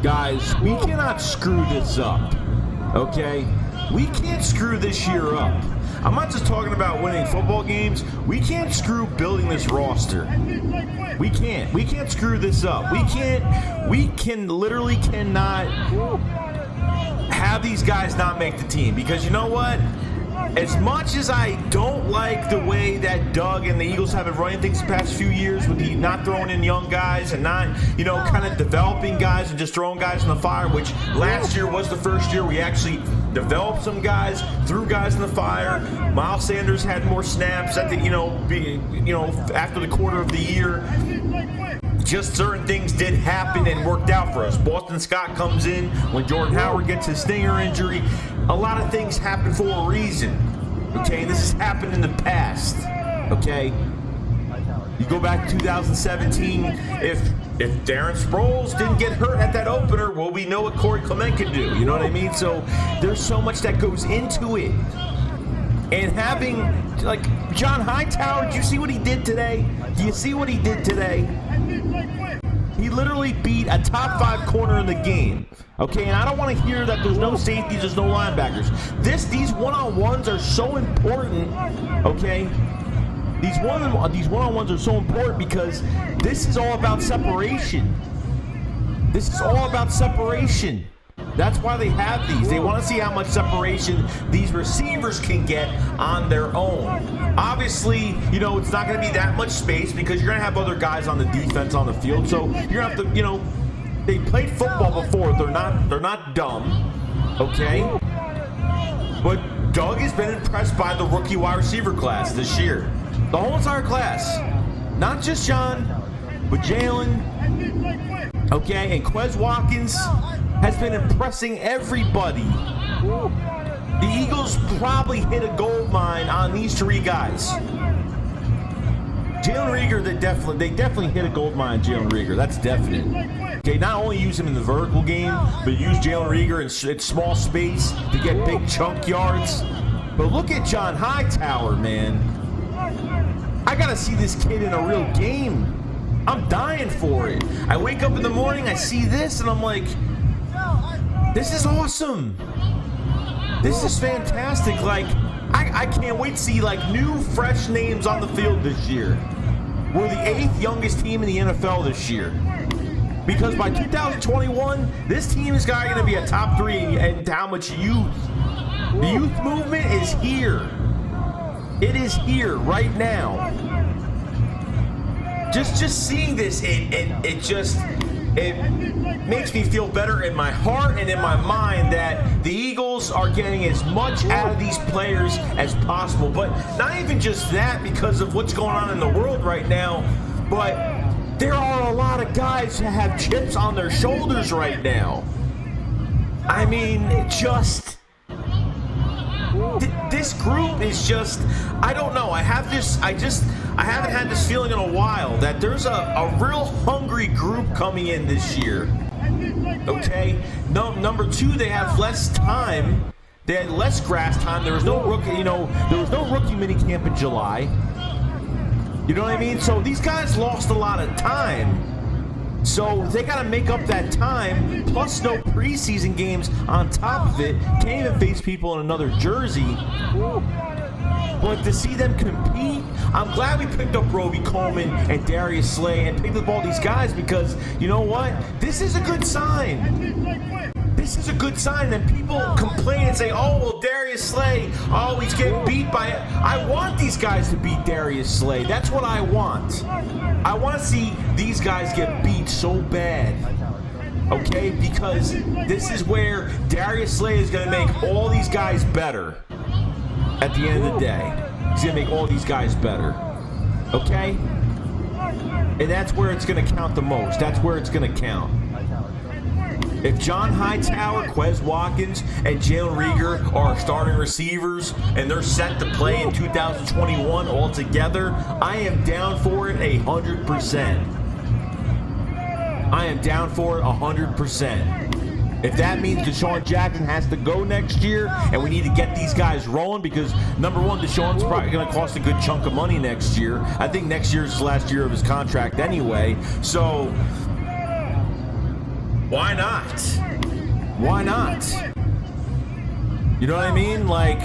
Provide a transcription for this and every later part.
Guys, we cannot screw this up, okay? We can't screw this year up. I'm not just talking about winning football games. We can't screw building this roster. We can't. We can't screw this up. We literally cannot have these guys not make the team. Because you know what? As much as I don't like the way that Doug and the Eagles have been running things the past few years with the not throwing in young guys and not, kind of developing guys and just throwing guys in the fire, which last year was the first year we actually developed some guys, threw guys in the fire. Miles Sanders had more snaps at the, after the quarter of the year. Just certain things did happen and worked out for us. Boston Scott comes in when Jordan Howard gets his stinger injury. A lot of things happen for a reason. Okay, this has happened in the past. Okay, you go back to 2017. If Darren Sproles didn't get hurt at that opener, well, we know what Corey Clement could do. You know what I mean? So there's so much that goes into it. And having, like, John Hightower, do you see what he did today? Do you see what he did today? He literally beat a top 5 corner in the game. Okay, and I don't want to hear that there's no safeties, there's no linebackers. These one-on-ones are so important, okay? These one-on-ones are so important because this is all about separation. This is all about separation. That's why they have these. They want to see how much separation these receivers can get on their own. Obviously, it's not going to be that much space because you're going to have other guys on the defense on the field. So you're going to have to, they played football before. They're not dumb, okay? But Doug has been impressed by the rookie wide receiver class this year. The whole entire class. Not just John, but Jalen, okay, and Quez Watkins has been impressing everybody. The Eagles probably hit a gold mine on these 3 guys. Jalen Reagor, they definitely hit a gold mine on Jalen Reagor. That's definite. Okay, not only use him in the vertical game, but use Jalen Reagor in small space to get big chunk yards. But look at John Hightower, man. I gotta see this kid in a real game. I'm dying for it. I wake up in the morning, I see this, and I'm like, this is awesome. This is fantastic. Like, I can't wait to see, new, fresh names on the field this year. We're the 8th youngest team in the NFL this year. Because by 2021, this team is going to be a top 3 and how much youth. The youth movement is here. It is here right now. Just seeing this, it makes me feel better in my heart and in my mind that the Eagles are getting as much out of these players as possible. But not even just that, because of what's going on in the world right now, but there are a lot of guys that have chips on their shoulders right now. I mean, this group is just, I don't know. I haven't had this feeling in a while that there's a real hungry group coming in this year. Okay? Number 2, they have less time. They had less grass time. There was no rookie, there was no rookie minicamp in July. You know what I mean? So these guys lost a lot of time. So they got to make up that time, plus no preseason games on top of it. Can't even face people in another jersey. But to see them compete, I'm glad we picked up Roby Coleman and Darius Slay and picked up all these guys because, you know what? This is a good sign. This is a good sign. And people complain and say, oh, well, Darius Slay, he's getting beat by it. I want these guys to beat Darius Slay. That's what I want. I want to see these guys get beat so bad. Okay? Because this is where Darius Slay is going to make all these guys better. At the end of the day, he's going to make all these guys better. Okay? And that's where it's going to count the most. That's where it's going to count. If John Hightower, Quez Watkins, and Jalen Reagor are starting receivers and they're set to play in 2021 all together, I am down for it 100%. I am down for it 100%. If that means Deshaun Jackson has to go next year and we need to get these guys rolling because, number 1, Deshaun's probably going to cost a good chunk of money next year. I think next year is the last year of his contract anyway. So Why not? Why not? You know what I mean? Like,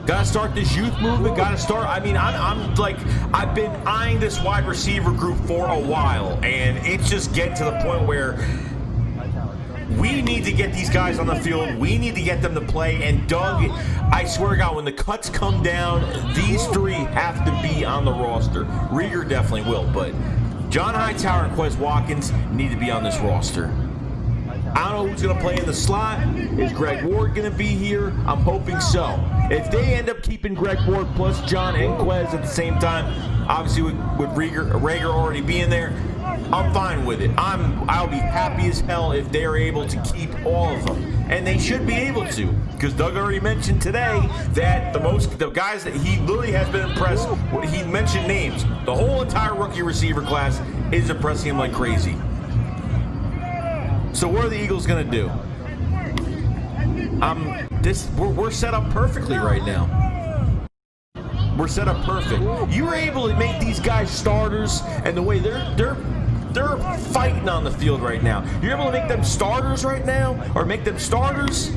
gotta start this youth movement. Gotta start. I mean, I'm like, I've been eyeing this wide receiver group for a while, and it's just getting to the point where we need to get these guys on the field. We need to get them to play. And Doug, I swear to God, when the cuts come down, these three have to be on the roster. Rieger definitely will, but John Hightower and Quez Watkins need to be on this roster. I don't know who's going to play in the slot. Is Greg Ward going to be here? I'm hoping so. If they end up keeping Greg Ward plus John and Quez at the same time, obviously with Rager already being there, I'm fine with it. I'll be happy as hell if they're able to keep all of them. And they should be able to, because Doug already mentioned today that the guys that he literally has been impressed, he mentioned names. The whole entire rookie receiver class is impressing him like crazy. So what are the Eagles going to do? We're set up perfectly right now. We're set up perfect. You were able to make these guys starters, and the way they're fighting on the field right now. You're able to make them starters right now, or make them starters.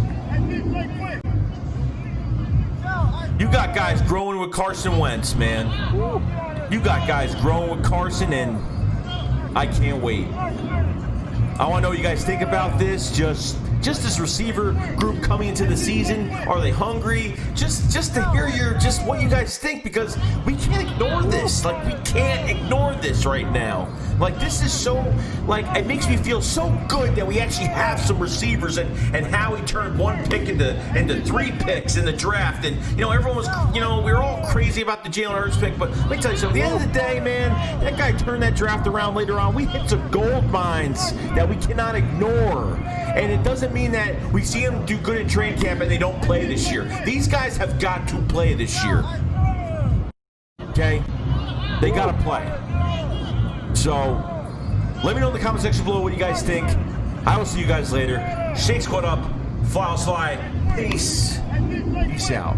You got guys growing with Carson Wentz, man. You got guys growing with Carson, and I can't wait. I want to know what you guys think about this. Just this receiver group coming into the season. Are they hungry? Just to hear what you guys think, because we can't ignore this. Like, we can't ignore this right now. Like, this is so, like, it makes me feel so good that we actually have some receivers, and how he turned one pick into 3 picks in the draft. And, you know, everyone was, you know, we were all crazy about the Jalen Hurts pick, but let me tell you something. At the end of the day, man, that guy turned that draft around later on. We hit some gold mines that we cannot ignore. And it doesn't mean that we see them do good in training camp and they don't play this year. These guys have got to play this year. Okay? They got to play. So, let me know in the comment section below what you guys think. I will see you guys later. Shake Squad up. Fly, fly. Peace. Peace out.